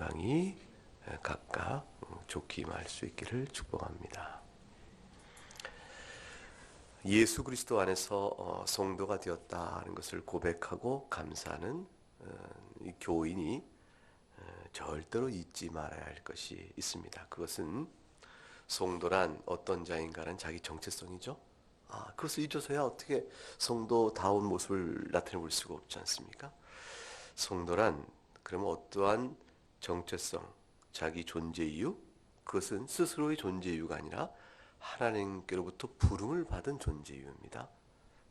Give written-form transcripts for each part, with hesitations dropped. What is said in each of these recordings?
건강히 각각 좋게 임할 수 있기를 축복합니다. 예수 그리스도 안에서 성도가 되었다는 것을 고백하고 감사하는 이 교인이 절대로 잊지 말아야 할 것이 있습니다. 그것은 성도란 어떤 자인가는 자기 정체성이죠. 그것을 잊어서야 어떻게 성도다운 모습을 나타내볼 수가 없지 않습니까? 성도란 그러면 어떠한 정체성, 자기 존재 이유, 그것은 스스로의 존재 이유가 아니라 하나님께로부터 부름을 받은 존재 이유입니다.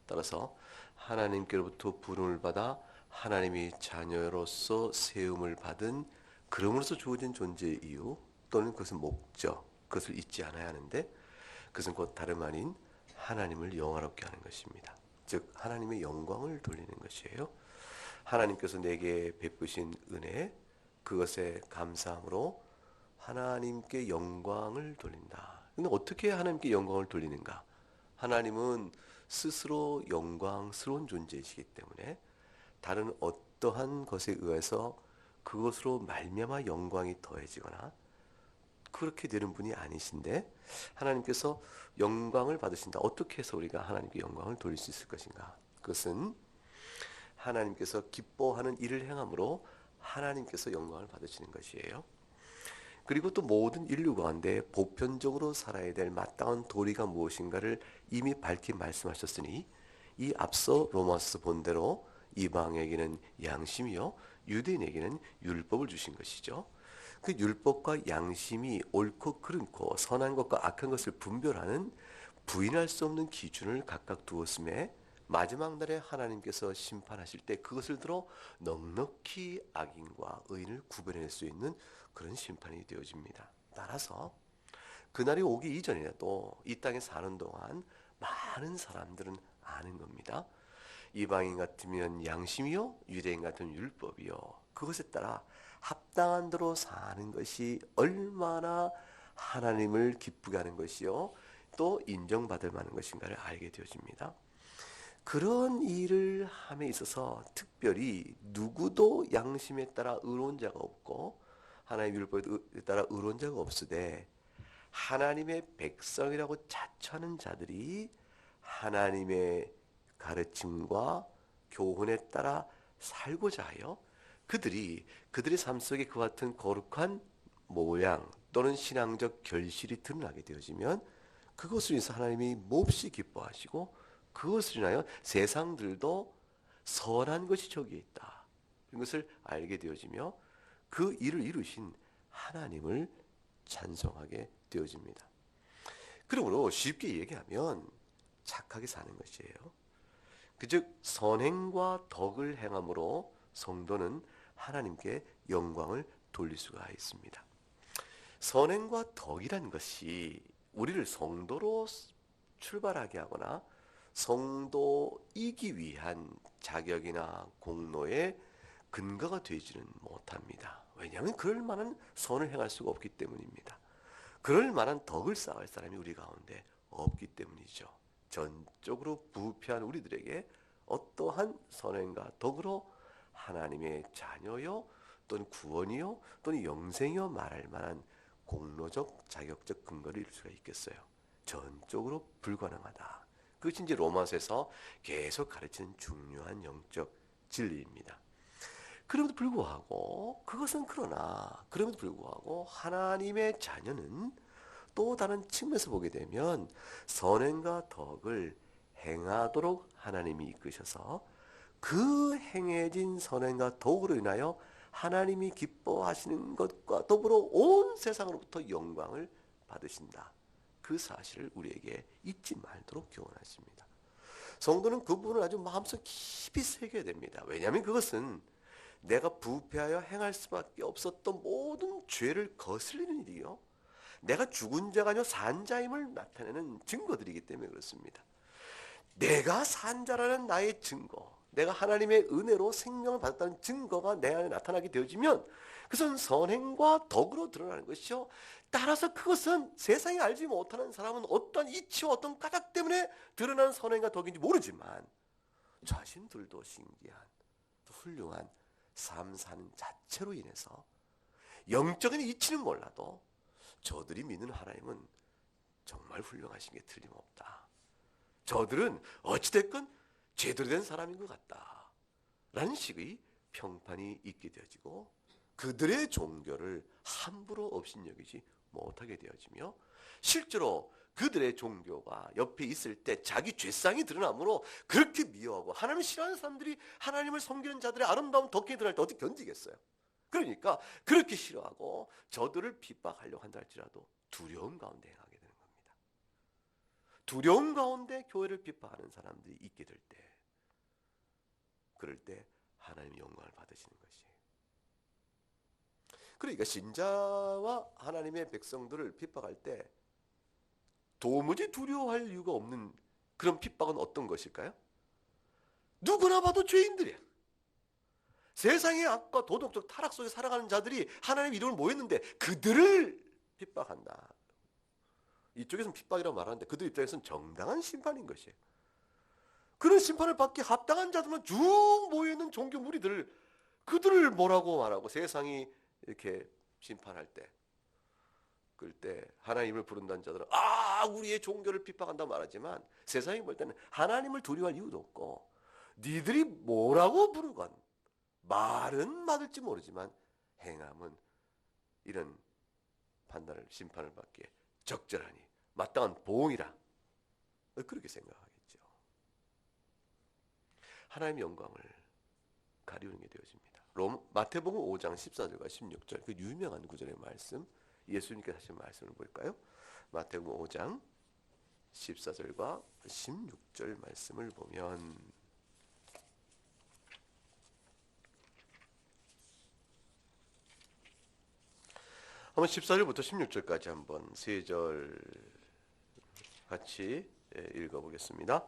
따라서 하나님께로부터 부름을 받아 하나님의 자녀로서 세움을 받은 그럼으로써 주어진 존재 이유 또는 그것은 목적, 그것을 잊지 않아야 하는데 그것은 곧 다름 아닌 하나님을 영화롭게 하는 것입니다. 즉 하나님의 영광을 돌리는 것이에요. 하나님께서 내게 베푸신 은혜, 그것에 감사함으로 하나님께 영광을 돌린다. 근데 어떻게 하나님께 영광을 돌리는가? 하나님은 스스로 영광스러운 존재이시기 때문에 다른 어떠한 것에 의해서 그것으로 말미암아 영광이 더해지거나 그렇게 되는 분이 아니신데 하나님께서 영광을 받으신다. 어떻게 해서 우리가 하나님께 영광을 돌릴 수 있을 것인가? 그것은 하나님께서 기뻐하는 일을 행함으로 하나님께서 영광을 받으시는 것이에요. 그리고 또 모든 인류 가운데 보편적으로 살아야 될 마땅한 도리가 무엇인가를 이미 밝히 말씀하셨으니 이 앞서 로마서 본대로 이방에게는 양심이요 유대인에게는 율법을 주신 것이죠. 그 율법과 양심이 옳고 그름고 선한 것과 악한 것을 분별하는 부인할 수 없는 기준을 각각 두었음에 마지막 날에 하나님께서 심판하실 때 그것을 들어 넉넉히 악인과 의인을 구별해낼 수 있는 그런 심판이 되어집니다. 따라서 그날이 오기 이전이라도 이 땅에 사는 동안 많은 사람들은 아는 겁니다. 이방인 같으면 양심이요 유대인 같으면 율법이요 그것에 따라 합당한 대로 사는 것이 얼마나 하나님을 기쁘게 하는 것이요 또 인정받을 만한 것인가를 알게 되어집니다. 그런 일을 함에 있어서 특별히 누구도 양심에 따라 의로운 자가 없고 하나님의 율법에 따라 의로운 자가 없으되 하나님의 백성이라고 자처하는 자들이 하나님의 가르침과 교훈에 따라 살고자 하여 그들의 삶 속에 그와 같은 거룩한 모양 또는 신앙적 결실이 드러나게 되어지면 그것을 위해서 하나님이 몹시 기뻐하시고 그것을 인하여 세상들도 선한 것이 저기에 있다. 이것을 알게 되어지며 그 일을 이루신 하나님을 찬송하게 되어집니다. 그러므로 쉽게 얘기하면 착하게 사는 것이에요. 즉 선행과 덕을 행함으로 성도는 하나님께 영광을 돌릴 수가 있습니다. 선행과 덕이란 것이 우리를 성도로 출발하게 하거나 성도이기 위한 자격이나 공로의 근거가 되지는 못합니다. 왜냐하면 그럴 만한 선을 행할 수가 없기 때문입니다. 그럴 만한 덕을 쌓을 사람이 우리 가운데 없기 때문이죠. 전적으로 부패한 우리들에게 어떠한 선행과 덕으로 하나님의 자녀요 또는 구원이요 또는 영생이요 말할 만한 공로적 자격적 근거를 이룰 수가 있겠어요. 전적으로 불가능하다. 그것이 이제 로마서에서 계속 가르치는 중요한 영적 진리입니다. 그럼에도 불구하고 그럼에도 불구하고 하나님의 자녀는 또 다른 측면에서 보게 되면 선행과 덕을 행하도록 하나님이 이끄셔서 그 행해진 선행과 덕으로 인하여 하나님이 기뻐하시는 것과 더불어 온 세상으로부터 영광을 받으신다. 그 사실을 우리에게 잊지 말도록 교훈하십니다. 성도는 그 부분을 아주 마음속 깊이 새겨야 됩니다. 왜냐하면 그것은 내가 부패하여 행할 수밖에 없었던 모든 죄를 거슬리는 일이요. 내가 죽은 자가 아니라 산 자임을 나타내는 증거들이기 때문에 그렇습니다. 내가 산 자라는 나의 증거, 내가 하나님의 은혜로 생명을 받았다는 증거가 내 안에 나타나게 되어지면 그것은 선행과 덕으로 드러나는 것이요. 따라서 그것은 세상에 알지 못하는 사람은 어떤 이치와 어떤 까닭 때문에 드러나는 선행과 덕인지 모르지만 자신들도 신기한 훌륭한 삶 사는 자체로 인해서 영적인 이치는 몰라도 저들이 믿는 하나님은 정말 훌륭하신 게 틀림없다. 저들은 어찌됐건 제대로 된 사람인 것 같다 라는 식의 평판이 있게 되어지고 그들의 종교를 함부로 업신여기지 못하게 되어지며 실제로 그들의 종교가 옆에 있을 때 자기 죄상이 드러나므로 그렇게 미워하고 하나님을 싫어하는 사람들이 하나님을 섬기는 자들의 아름다운 덕행이 드러날 때 어떻게 견디겠어요? 그러니까 그렇게 싫어하고 저들을 핍박하려고 한다 할지라도 두려움 가운데 행하게 되는 겁니다. 두려움 가운데 교회를 핍박하는 사람들이 있게 될 때, 그럴 때 하나님의 영광을 받으시는 것이에요. 그러니까 신자와 하나님의 백성들을 핍박할 때 도무지 두려워할 이유가 없는 그런 핍박은 어떤 것일까요? 누구나 봐도 죄인들이야. 세상의 악과 도덕적 타락 속에 살아가는 자들이 하나님의 이름을 모였는데 그들을 핍박한다. 이쪽에서는 핍박이라고 말하는데 그들 입장에서는 정당한 심판인 것이에요. 그런 심판을 받기 합당한 자들만 쭉 모여있는 종교 무리들, 그들을 뭐라고 말하고 세상이 이렇게 심판할 때, 그럴 때 하나님을 부른다는 자들은 우리의 종교를 핍박한다고 말하지만 세상이 볼 때는 하나님을 두려워할 이유도 없고 니들이 뭐라고 부르건 말은 맞을지 모르지만 행함은 이런 판단을 심판을 받기에 적절하니 마땅한 보응이라 그렇게 생각하겠죠. 하나님의 영광을 가리우는 게 되어집니다. 마태복음 5장 14절과 16절 그 유명한 구절의 말씀, 예수님께서 하신 말씀을 볼까요? 마태복음 5장 14절과 16절 말씀을 보면 한번 14절부터 16절까지 한번 세 절 같이 읽어보겠습니다.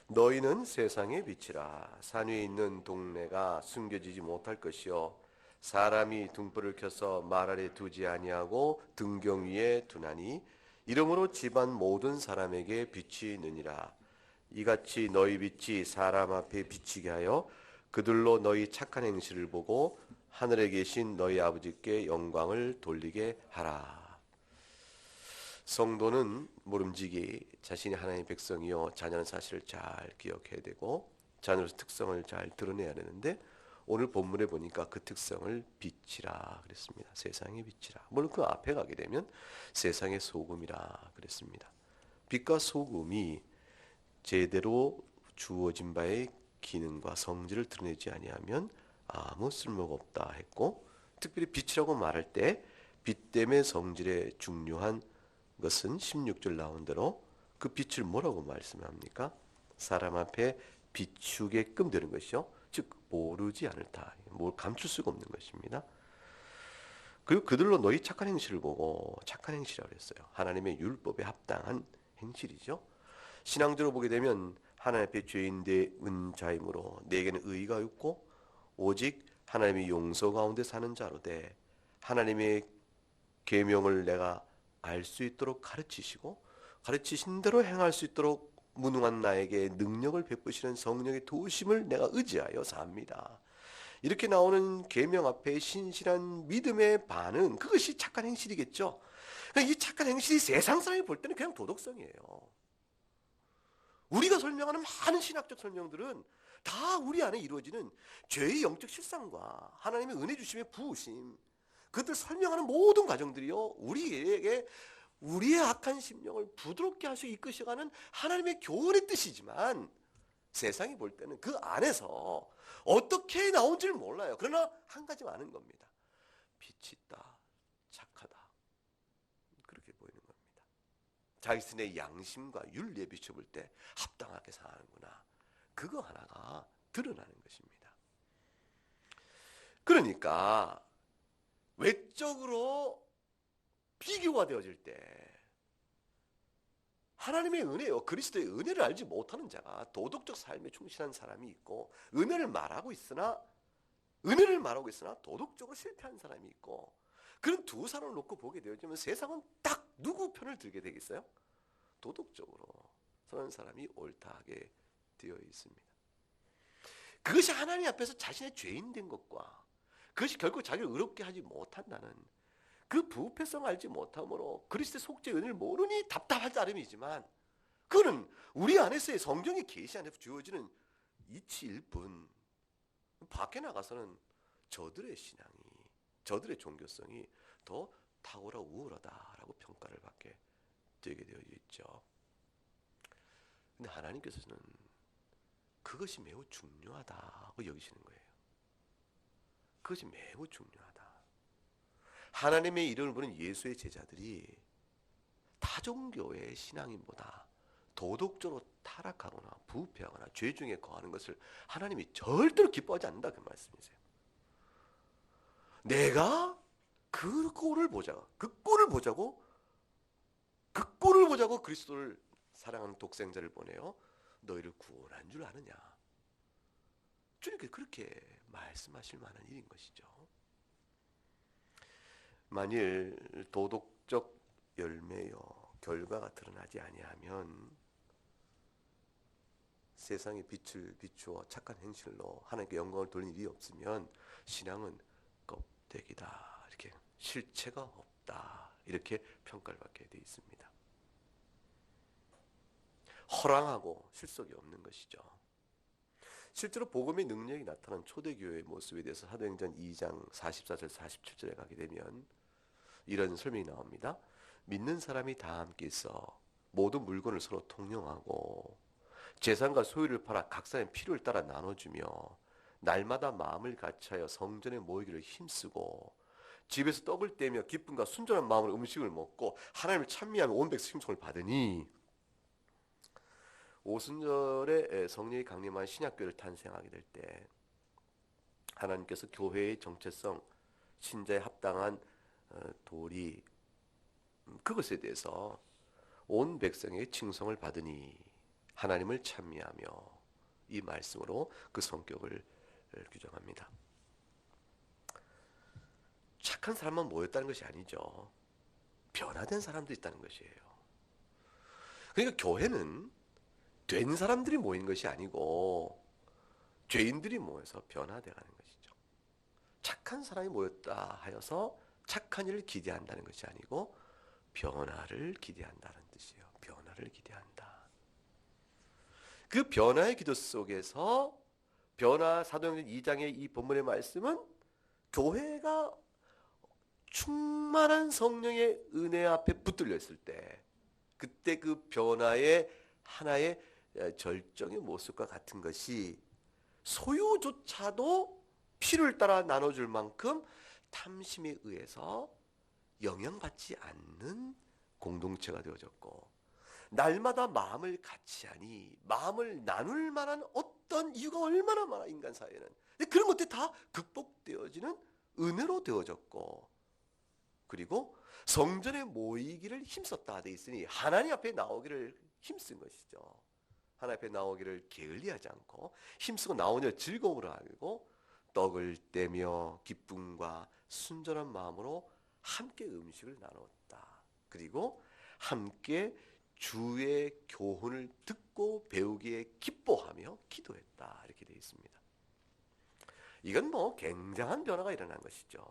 너희는 세상의 빛이라. 산 위에 있는 동네가 숨겨지지 못할 것이요 사람이 등불을 켜서 말 아래 두지 아니하고 등경 위에 두나니 이러므로 집안 모든 사람에게 빛이 있느니라. 이같이 너희 빛이 사람 앞에 비치게 하여 그들로 너희 착한 행실을 보고 하늘에 계신 너희 아버지께 영광을 돌리게 하라. 성도는 모름지기 자신이 하나님의 백성이요 자녀는 사실을 잘 기억해야 되고 자녀로서 특성을 잘 드러내야 되는데 오늘 본문에 보니까 그 특성을 빛이라 그랬습니다. 세상의 빛이라. 물론 그 앞에 가게 되면 세상의 소금이라 그랬습니다. 빛과 소금이 제대로 주어진 바의 기능과 성질을 드러내지 아니하면 아무 쓸모가 없다 했고, 특별히 빛이라고 말할 때 빛 때문에 성질의 중요한 것은 16절 나온 대로 그 빛을 뭐라고 말씀합니까? 사람 앞에 비추게끔 되는 것이요, 즉 모르지 않을다, 뭘 감출 수가 없는 것입니다. 그리고 그들로 너희 착한 행실을 보고, 착한 행실이라고 그랬어요. 하나님의 율법에 합당한 행실이죠. 신앙적으로 보게 되면 하나님 앞에 죄인 되은 자이므로 내게는 의의가 없고 오직 하나님의 용서 가운데 사는 자로 돼 하나님의 계명을 내가 알 수 있도록 가르치시고 가르치신 대로 행할 수 있도록 무능한 나에게 능력을 베푸시는 성령의 도우심을 내가 의지하여 삽니다. 이렇게 나오는 계명 앞에 신실한 믿음의 반응, 그것이 착한 행실이겠죠. 이 착한 행실이 세상 사람이 볼 때는 그냥 도덕성이에요. 우리가 설명하는 많은 신학적 설명들은 다 우리 안에 이루어지는 죄의 영적 실상과 하나님의 은혜 주심의 부으심, 그들 설명하는 모든 과정들이요 우리에게 우리의 악한 심령을 부드럽게 하시고 이끄셔가는 하나님의 교훈의 뜻이지만 세상이 볼 때는 그 안에서 어떻게 나온지를 몰라요. 그러나 한 가지 아는 겁니다. 빛이 있다, 착하다, 그렇게 보이는 겁니다. 자기스의 양심과 윤리에 비춰볼 때 합당하게 사는구나, 그거 하나가 드러나는 것입니다. 그러니까 외적으로 비교가 되어질 때 하나님의 은혜요, 그리스도의 은혜를 알지 못하는 자가 도덕적 삶에 충실한 사람이 있고 은혜를 말하고 있으나 도덕적으로 실패한 사람이 있고, 그런 두 사람을 놓고 보게 되어지면 세상은 딱 누구 편을 들게 되겠어요? 도덕적으로 서는 사람이 옳다하게 되어 있습니다. 그것이 하나님 앞에서 자신의 죄인 된 것과 그것이 결국 자기를 의롭게 하지 못한다는 그 부패성을 알지 못함으로 그리스도의 속죄 은혜를 모르니 답답한 따름이지만 그는 우리 안에서의 성경의 계시 안에서 주어지는 이치일 뿐 밖에 나가서는 저들의 신앙이 저들의 종교성이 더 탁월하 우월하다라고 평가를 받게 되게 되어 있죠. 근데 하나님께서는 그것이 매우 중요하다고 여기시는 거예요. 그것이 매우 중요하다. 하나님의 이름을 부르는 예수의 제자들이 타종교의 신앙인보다 도덕적으로 타락하거나 부패하거나 죄 중에 거하는 것을 하나님이 절대로 기뻐하지 않는다 그 말씀이세요. 내가 그 꼴을 보자고 그리스도를 사랑하는 독생자를 보내어 너희를 구원한 줄 아느냐. 주님께서 그렇게 말씀하실 만한 일인 것이죠. 만일 도덕적 열매요 결과가 드러나지 아니하면 세상의 빛을 비추어 착한 행실로 하나님께 영광을 돌리는 일이 없으면 신앙은 껍데기다. 이렇게 실체가 없다. 이렇게 평가를 받게 되어 있습니다. 허랑하고 실속이 없는 것이죠. 실제로 복음의 능력이 나타난 초대교회의 모습에 대해서 사도행전 2장 44절 47절에 가게 되면 이런 설명이 나옵니다. 믿는 사람이 다 함께 있어 모든 물건을 서로 통용하고 재산과 소유를 팔아 각 사람의 필요를 따라 나눠주며 날마다 마음을 같이하여 성전에 모이기를 힘쓰고 집에서 떡을 떼며 기쁨과 순전한 마음으로 음식을 먹고 하나님을 찬미하며 온 백성 칭송을 받으니 오순절에 성령이 강림한 신약교회를 탄생하게 될 때 하나님께서 교회의 정체성, 신자에 합당한 도리 그것에 대해서 온 백성에게 칭송을 받으니 하나님을 찬미하며 이 말씀으로 그 성격을 규정합니다. 착한 사람만 모였다는 것이 아니죠. 변화된 사람도 있다는 것이에요. 그러니까 교회는 된 사람들이 모인 것이 아니고 죄인들이 모여서 변화되어가는 것이죠. 착한 사람이 모였다 하여서 착한 일을 기대한다는 것이 아니고 변화를 기대한다는 뜻이에요. 변화를 기대한다. 그 변화의 기도 속에서 변화 사도행전 2장의 이 본문의 말씀은 교회가 충만한 성령의 은혜 앞에 붙들려 있을 때 그때 그 변화의 하나의 절정의 모습과 같은 것이 소유조차도 필요를 따라 나눠줄 만큼 탐심에 의해서 영향받지 않는 공동체가 되어졌고 날마다 마음을 같이 하니 마음을 나눌 만한 어떤 이유가 얼마나 많아 인간 사회는. 그런 것들이 다 극복되어지는 은혜로 되어졌고 그리고 성전에 모이기를 힘썼다 돼 있으니 하나님 앞에 나오기를 힘쓴 것이죠. 하나님 앞에 나오기를 게을리하지 않고 힘쓰고 나오냐 즐거움으로 알고 떡을 떼며 기쁨과 순전한 마음으로 함께 음식을 나눴다. 그리고 함께 주의 교훈을 듣고 배우기에 기뻐하며 기도했다. 이렇게 되어 있습니다. 이건 뭐 굉장한 변화가 일어난 것이죠.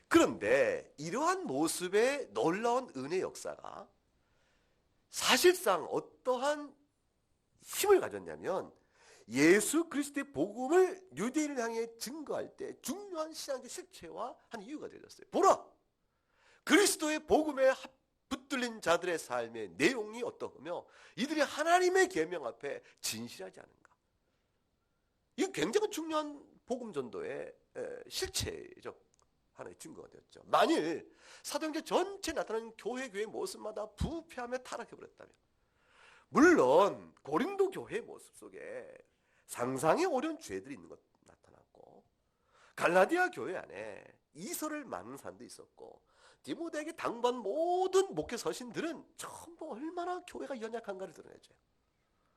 그런데 이러한 모습의 놀라운 은혜 역사가 사실상 어떠한 힘을 가졌냐면 예수 그리스도의 복음을 유대인을 향해 증거할 때 중요한 신앙적 실체화 한 이유가 되었어요. 보라! 그리스도의 복음에 붙들린 자들의 삶의 내용이 어떠하며 이들이 하나님의 계명 앞에 진실하지 않은가. 이거 굉장히 중요한 복음 전도의 실체적 하나의 증거가 되었죠. 만일 사도행전 전체에 나타나는 교회의 모습마다 부패하며 타락해버렸다면 물론 고린도 교회의 모습 속에 상상에 어려운 죄들이 있는 것 나타났고 갈라디아 교회 안에 이설을 많은 사람도 있었고 디모데에게 당번 모든 목회 서신들은 전부 얼마나 교회가 연약한가를 드러내죠.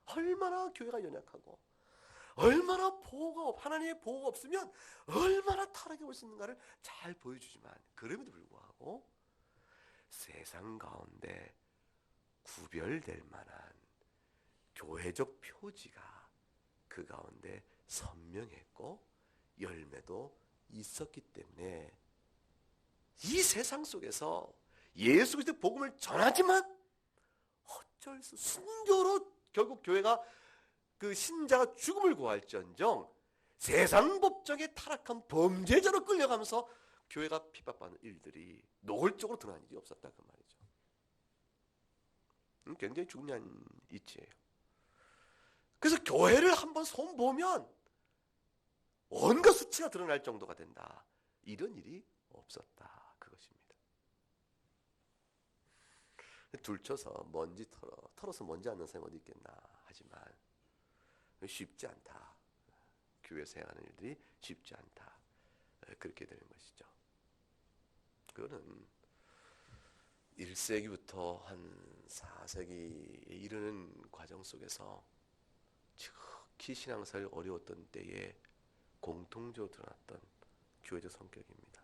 얼마나 교회가 연약하고 얼마나 하나님의 보호가 없으면 얼마나 타락해 올 수 있는가를 잘 보여주지만 그럼에도 불구하고 세상 가운데 구별될 만한 교회적 표지가 그 가운데 선명했고 열매도 있었기 때문에 이 세상 속에서 예수 그리스도의 복음을 전하지만 어쩔 수 순교로 결국 교회가 그 신자가 죽음을 구할지언정 세상 법정에 타락한 범죄자로 끌려가면서 교회가 핍박받는 일들이 노골적으로 드러난 일이 없었다 그 말이죠. 굉장히 중요한 이치예요. 그래서 교회를 한번 손보면 온갖 수치가 드러날 정도가 된다. 이런 일이 없었다 그것입니다. 둘쳐서 먼지 털어서 먼지 않는 사람이 어디 있겠나 하지만 쉽지 않다. 교회에서 행하는 일들이 쉽지 않다. 그렇게 되는 것이죠. 그거는 1세기부터 한 4세기에 이르는 과정 속에서 특히 신앙생활이 어려웠던 때에 공통적으로 드러났던 교회적 성격입니다.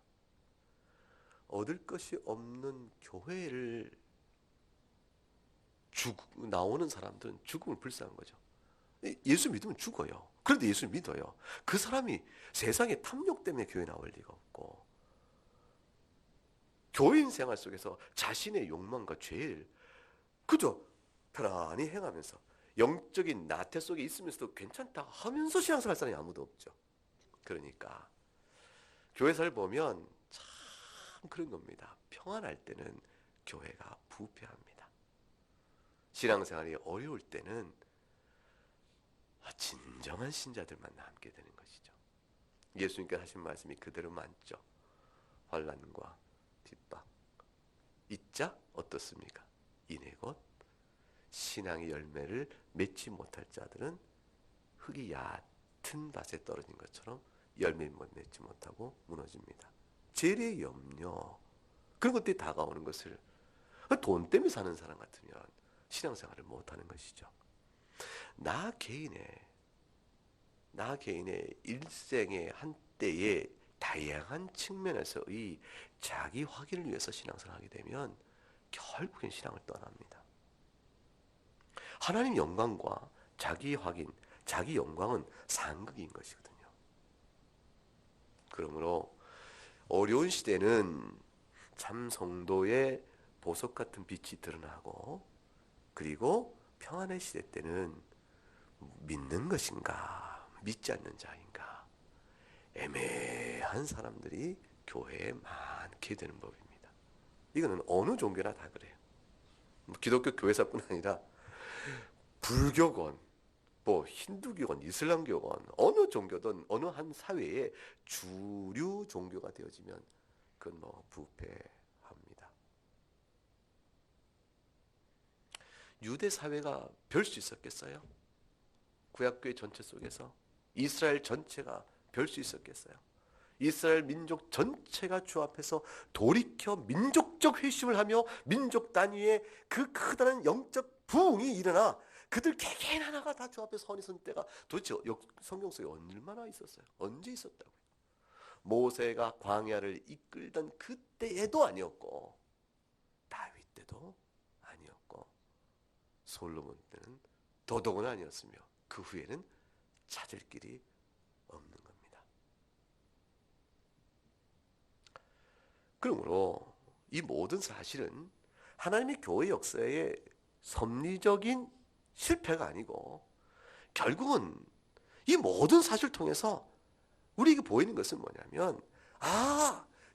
얻을 것이 없는 교회를 나오는 사람들은 죽음을 불사한 거죠. 예수 믿으면 죽어요. 그런데 예수 믿어요. 그 사람이 세상의 탐욕 때문에 교회 나올 리가 없고 교인 생활 속에서 자신의 욕망과 죄를 그저 편안히 행하면서 영적인 나태 속에 있으면서도 괜찮다 하면서 신앙생활 할 사람이 아무도 없죠. 그러니까 교회사를 보면 참 그런 겁니다. 평안할 때는 교회가 부패합니다. 신앙생활이 어려울 때는 진정한 신자들만 남게 되는 것이죠. 예수님께서 하신 말씀이 그대로 맞죠. 환난과 핍박 있자 어떻습니까? 이내 곧 신앙의 열매를 맺지 못할 자들은 흙이 얕은 밭에 떨어진 것처럼 열매를 맺지 못하고 무너집니다. 재래의 염려 그런 것들이 다가오는 것을 돈 때문에 사는 사람 같으면 신앙생활을 못하는 것이죠. 나 개인의 일생의 한때의 다양한 측면에서의 자기 확인을 위해서 신앙생활을 하게 되면 결국엔 신앙을 떠납니다. 하나님 영광과 자기 확인, 자기 영광은 상극인 것이거든요. 그러므로 어려운 시대는 참 성도의 보석 같은 빛이 드러나고 그리고 평안의 시대 때는 믿는 것인가 믿지 않는 자인가 애매한 사람들이 교회에 많게 되는 법입니다. 이거는 어느 종교나 다 그래요. 기독교 교회사뿐 아니라 불교건, 힌두교건, 이슬람교건 어느 종교든 어느 한 사회의 주류 종교가 되어지면 그건 부패합니다. 유대 사회가 별 수 있었겠어요? 구약교회 전체 속에서 이스라엘 전체가 별 수 있었겠어요? 이스라엘 민족 전체가 주 앞에서 돌이켜 민족적 회심을 하며 민족 단위의 그 크다란 영적 부흥이 일어나 그들 개개인 하나가 다 주 앞에 선이 선 때가 도대체 성경 속에 얼마나 있었어요? 언제 있었다고요? 모세가 광야를 이끌던 그때에도 아니었고 다윗 때도 아니었고 솔로몬 때는 더더구나 아니었으며 그 후에는 찾을 길이 없는 겁니다. 그러므로 이 모든 사실은 하나님의 교회 역사의 섭리적인 실패가 아니고 결국은 이 모든 사실을 통해서 우리에게 보이는 것은 뭐냐면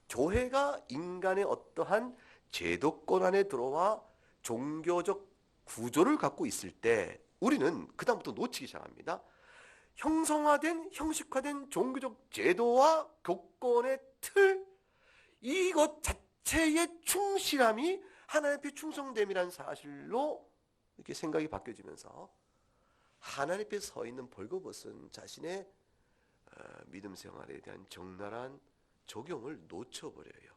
교회가 인간의 어떠한 제도권 안에 들어와 종교적 구조를 갖고 있을 때 우리는 그다음부터 놓치기 시작합니다. 형성화된 형식화된 종교적 제도와 교권의 틀 이것 자체의 충실함이 하나님 앞에 충성됨이라는 사실로 이렇게 생각이 바뀌어지면서 하나님 앞에 서 있는 벌거벗은 자신의 믿음 생활에 대한 적나라한 적용을 놓쳐버려요.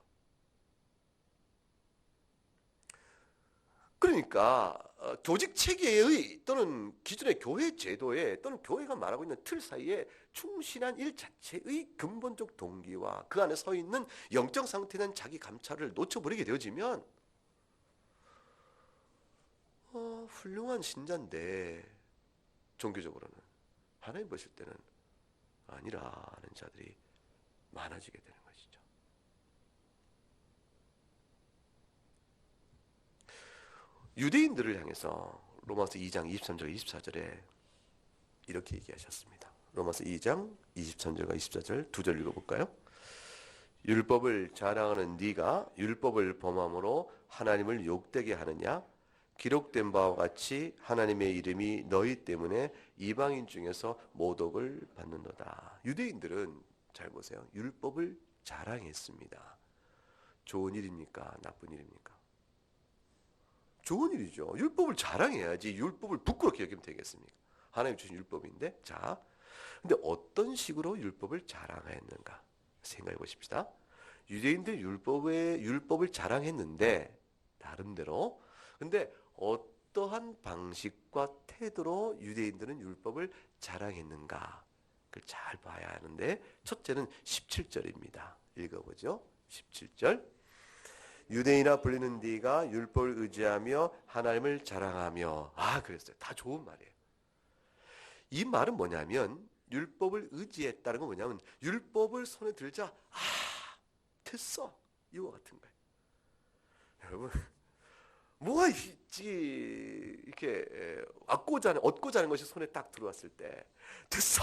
그러니까 조직 체계의 또는 기존의 교회 제도에 또는 교회가 말하고 있는 틀 사이에 충실한 일 자체의 근본적 동기와 그 안에 서 있는 영적 상태에 대한 자기 감찰을 놓쳐버리게 되어지면 훌륭한 신자인데 종교적으로는 하나님 보실 때는 아니라는 자들이 많아지게 되는 것이죠. 유대인들을 향해서 로마서 2장 23절 24절에 이렇게 얘기하셨습니다. 로마서 2장 23절과 24절 두 절 읽어볼까요? 율법을 자랑하는 네가 율법을 범함으로 하나님을 욕되게 하느냐? 기록된 바와 같이 하나님의 이름이 너희 때문에 이방인 중에서 모독을 받는도다. 유대인들은 잘 보세요. 율법을 자랑했습니다. 좋은 일입니까? 나쁜 일입니까? 좋은 일이죠. 율법을 자랑해야지 율법을 부끄럽게 여기면 되겠습니까? 하나님 주신 율법인데. 자, 근데 어떤 식으로 율법을 자랑했는가? 생각해 보십시다. 유대인들 율법을 자랑했는데 나름대로. 근데 어떠한 방식과 태도로 유대인들은 율법을 자랑했는가? 그걸 잘 봐야 하는데 첫째는 17절입니다. 읽어보죠. 17절. 유대인이라 불리는 네가 율법을 의지하며 하나님을 자랑하며. 그랬어요. 다 좋은 말이에요. 이 말은 뭐냐면 율법을 의지했다는 건 뭐냐면 율법을 손에 들자 됐어 이와 같은 거예요. 여러분 뭐가 있지 이렇게 얻고자 하는 것이 손에 딱 들어왔을 때 됐어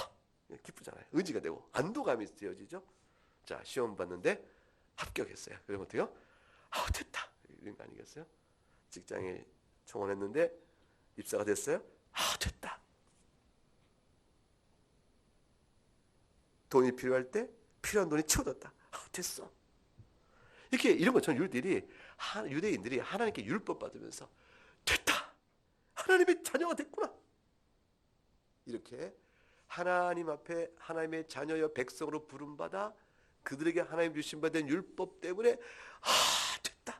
기쁘잖아요. 의지가 되고 안도감이 되어지죠. 자 시험 봤는데 합격했어요. 그러면 어때요? 됐다 이런 거 아니겠어요? 직장에 청원했는데 입사가 됐어요. 됐다. 돈이 필요할 때 필요한 돈이 채워졌다. 됐어. 이렇게 이런 것처럼 유대인들이 하나님께 율법 받으면서 됐다. 하나님의 자녀가 됐구나. 이렇게 하나님 앞에 하나님의 자녀여 백성으로 부름받아 그들에게 하나님 주신 바 된 율법 때문에 됐다.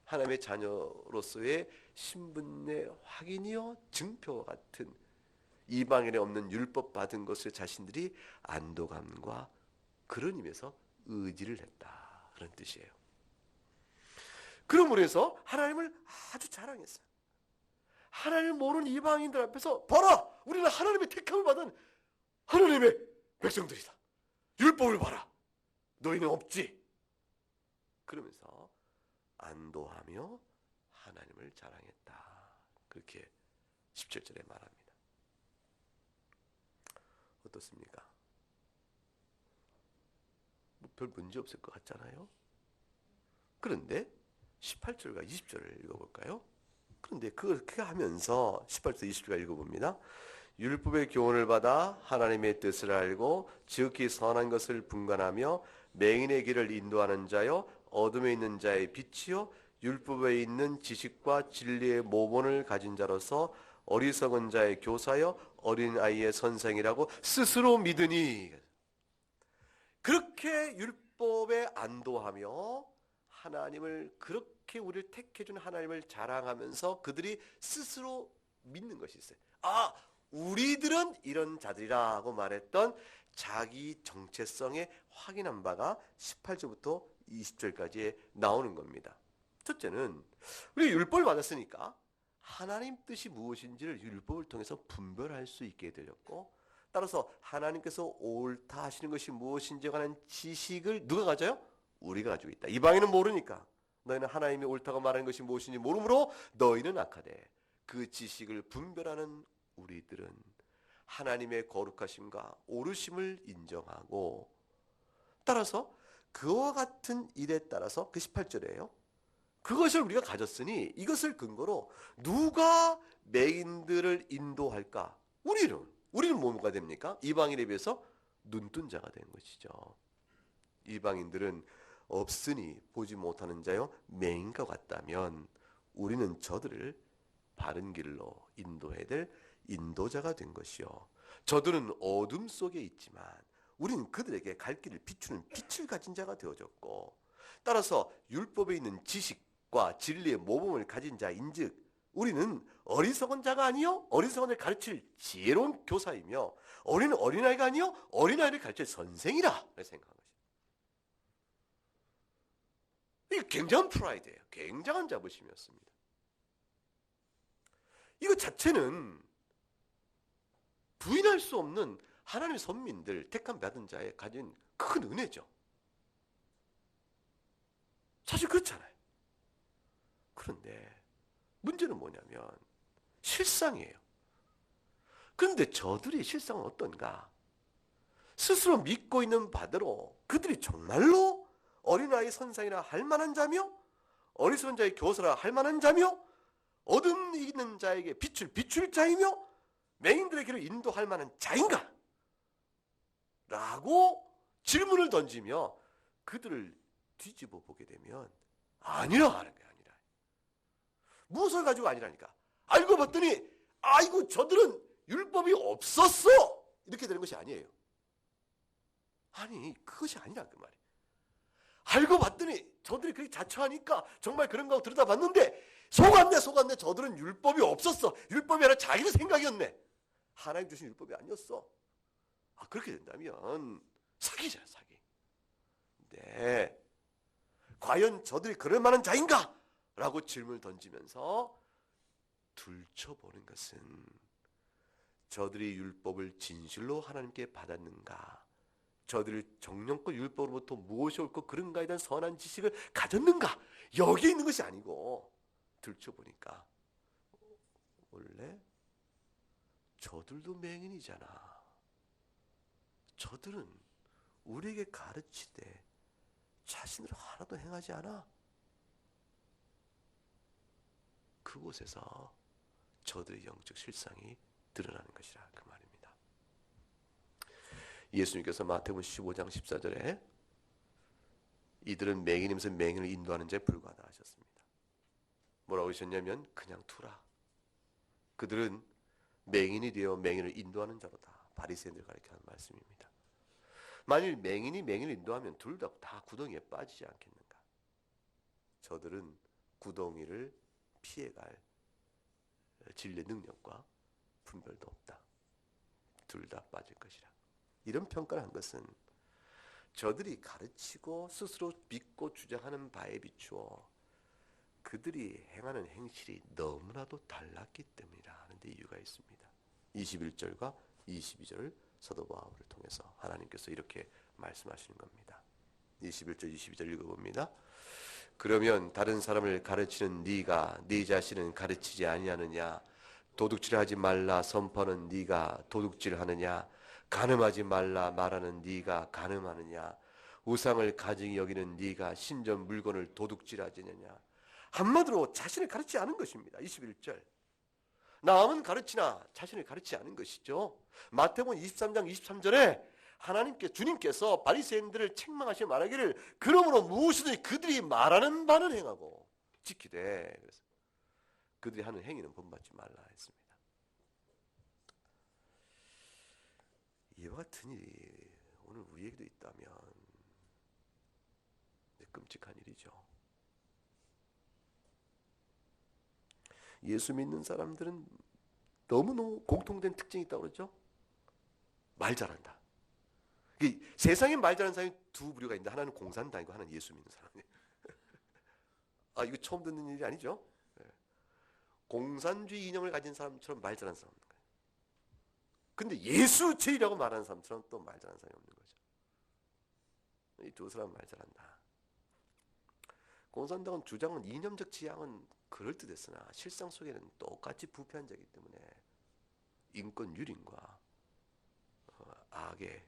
하나님의 자녀로서의 신분의 확인이요 증표와 같은 이방인에 없는 율법 받은 것을 자신들이 안도감과 그런 의미에서 의지를 했다. 그런 뜻이에요. 그러므로 해서 하나님을 아주 자랑했어요. 하나님을 모르는 이방인들 앞에서 봐라! 우리는 하나님의 택함을 받은 하나님의 백성들이다. 율법을 봐라. 너희는 없지. 그러면서 안도하며 하나님을 자랑했다. 그렇게 17절에 말합니다. 어떻습니까? 별 문제 없을 것 같잖아요. 그런데 18절과 20절을 읽어볼까요? 그런데 그렇게 하면서 18절 20절까지 읽어봅니다. 율법의 교훈을 받아 하나님의 뜻을 알고 지극히 선한 것을 분간하며 맹인의 길을 인도하는 자여 어둠에 있는 자의 빛이요 율법에 있는 지식과 진리의 모본을 가진 자로서 어리석은 자의 교사여 어린아이의 선생이라고 스스로 믿으니. 그렇게 율법에 안도하며 하나님을 그렇게 우리를 택해준 하나님을 자랑하면서 그들이 스스로 믿는 것이 있어요. 우리들은 이런 자들이라고 말했던 자기 정체성에 확인한 바가 18절부터 20절까지 나오는 겁니다. 첫째는 우리 율법을 받았으니까 하나님 뜻이 무엇인지를 율법을 통해서 분별할 수 있게 되었고 따라서 하나님께서 옳다 하시는 것이 무엇인지에 관한 지식을 누가 가져요? 우리가 가지고 있다. 이방인은 모르니까. 너희는 하나님이 옳다고 말하는 것이 무엇인지 모르므로 너희는 악하되 그 지식을 분별하는 우리들은 하나님의 거룩하심과 오르심을 인정하고 따라서 그와 같은 일에 따라서 그 18절이에요. 그것을 우리가 가졌으니 이것을 근거로 누가 맹인들을 인도할까? 우리는 뭐가 됩니까? 이방인에 비해서 눈뜬 자가 된 것이죠. 이방인들은 없으니 보지 못하는 자요 맹인과 같다면 우리는 저들을 바른 길로 인도해야 될 인도자가 된 것이요. 저들은 어둠 속에 있지만 우리는 그들에게 갈 길을 비추는 빛을 가진 자가 되어졌고 따라서 율법에 있는 지식과 진리의 모범을 가진 자인즉 우리는 어리석은 자가 아니요 어리석은 자를 가르칠 지혜로운 교사이며 어린아이가 아니요 어린아이를 가르칠 선생이라 생각한 것입니다. 이게 굉장한 프라이드예요. 굉장한 자부심이었습니다. 이거 자체는 부인할 수 없는 하나님의 선민들 택함 받은 자의 가진 큰 은혜죠. 사실 그렇잖아요. 그런데 문제는 뭐냐면 실상이에요. 그런데 저들의 실상은 어떤가? 스스로 믿고 있는 바대로 그들이 정말로 어린아이 선상이라 할 만한 자며 어리석은 자의 교사라 할 만한 자며 어둠 있는 자에게 빛을 비출 자이며 맹인들의 길을 인도할 만한 자인가? 라고 질문을 던지며 그들을 뒤집어 보게 되면 아니라 하는 거야. 아니라. 무엇을 가지고 아니라니까? 알고 봤더니 아이고 저들은 율법이 없었어! 이렇게 되는 것이 아니에요. 아니 그것이 아니라 그 말이에요. 알고 봤더니 저들이 그렇게 자처하니까 정말 그런가 하고 들여다봤는데 속았네. 저들은 율법이 없었어. 율법이 아니라 자기의 생각이었네. 하나님 주신 율법이 아니었어. 그렇게 된다면 사기잖아, 사기. 네. 과연 저들이 그럴 만한 자인가? 라고 질문을 던지면서 들춰보는 것은 저들이 율법을 진실로 하나님께 받았는가? 저들이 정령껏 율법으로부터 무엇이 옳고 그른가에 대한 선한 지식을 가졌는가? 여기에 있는 것이 아니고 들춰보니까 원래 저들도 맹인이잖아. 저들은 우리에게 가르치되 자신으로 하나도 행하지 않아. 그곳에서 저들의 영적 실상이 드러나는 것이라 그 말입니다. 예수님께서 마태복음 15장 14절에 이들은 맹인이면서 맹인을 인도하는 자에 불과하다 하셨습니다. 뭐라고 하셨냐면 그냥 두라. 그들은 맹인이 되어 맹인을 인도하는 자로다. 바리새인들 가르치는 말씀입니다. 만일 맹인이 맹인을 인도하면 둘 다 구덩이에 빠지지 않겠는가? 저들은 구덩이를 피해갈 진리의 능력과 분별도 없다. 둘 다 빠질 것이라. 이런 평가를 한 것은 저들이 가르치고 스스로 믿고 주장하는 바에 비추어 그들이 행하는 행실이 너무나도 달랐기 때문이라 하는 데 이유가 있습니다. 21절과 22절 사도 바울을 통해서 하나님께서 이렇게 말씀하시는 겁니다. 21절 22절 읽어봅니다. 그러면 다른 사람을 가르치는 네가 네 자신은 가르치지 아니하느냐? 도둑질하지 말라 선포하는 네가 도둑질하느냐? 간음하지 말라 말하는 네가 간음하느냐? 우상을 가증히 여기는 네가 신전 물건을 도둑질하지느냐? 한마디로 자신을 가르치지 않은 것입니다. 21절. 남은 가르치나 자신을 가르치지 않은 것이죠. 마태복음 23장 23절에 하나님께 주님께서 바리새인들을 책망하시며 말하기를 그러므로 무엇이든지 그들이 말하는 바는 행하고 지키되 그래서 그들이 하는 행위는 본받지 말라 했습니다. 이와 같은 일이 오늘 우리에게도 있다면 끔찍한 일이죠. 예수 믿는 사람들은 너무너무 공통된 특징이 있다고 그러죠. 말 잘한다. 세상에 말 잘하는 사람이 두 부류가 있는데 하나는 공산당이고 하나는 예수 믿는 사람이에요. 이거 처음 듣는 일이 아니죠. 공산주의 이념을 가진 사람처럼 말 잘하는 사람은 거예요. 근데 예수제이라고 말하는 사람처럼 또 말 잘하는 사람이 없는 거죠. 이 두 사람은 말 잘한다. 공산당은 주장은 이념적 지향은 그럴듯했으나 실상 속에는 똑같이 부패한 자이기 때문에 인권 유린과 악의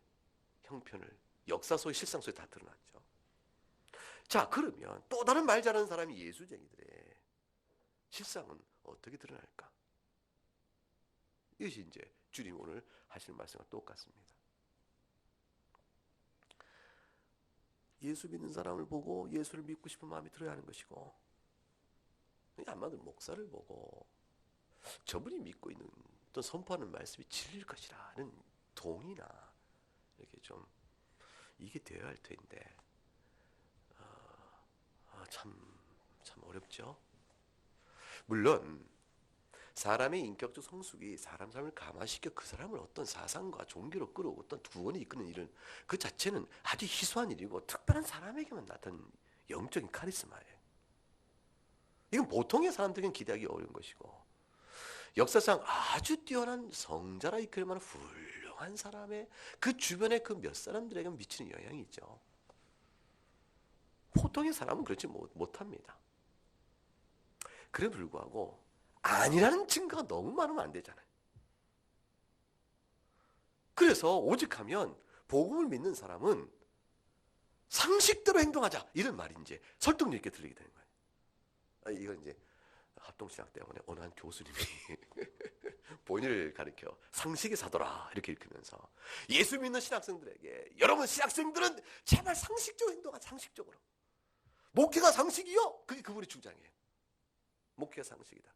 형편을 역사 속의 실상 속에 다 드러났죠. 자, 그러면 또 다른 말 잘하는 사람이 예수쟁이들의 실상은 어떻게 드러날까? 이것이 이제 주님 오늘 하시는 말씀과 똑같습니다. 예수 믿는 사람을 보고 예수를 믿고 싶은 마음이 들어야 하는 것이고, 한마디로 목사를 보고 저분이 믿고 있는 또 선포하는 말씀이 진리일 것이라는 동의나 이렇게 좀 이게 되어야 할 텐데 참 어렵죠. 물론 사람의 인격적 성숙이 사람 삶을 감화시켜 그 사람을 어떤 사상과 종교로 끌어오고 어떤 구원이 이끄는 일은 그 자체는 아주 희소한 일이고 특별한 사람에게만 나타나는 영적인 카리스마예요. 이건 보통의 사람들에게는 기대하기 어려운 것이고 역사상 아주 뛰어난 성자라 이끌 만한 훌륭한 행동한 사람의 그 주변에 그 몇 사람들에게 미치는 영향이 있죠. 보통의 사람은 그렇지 못합니다. 그래 불구하고 아니라는 증거가 너무 많으면 안 되잖아요. 그래서 오직하면 복음을 믿는 사람은 상식대로 행동하자 이런 말이 이제 설득력 있게 들리게 되는 거예요. 이건 이제 합동신학 때문에 어느 한 교수님이 본인을 가리켜 상식의 사도라 이렇게 읽으면서 예수 믿는 신학생들에게 여러분 신학생들은 제발 상식적으로 행동하자. 상식적으로. 목회가 상식이요? 그게 그분의 주장이에요. 목회가 상식이다.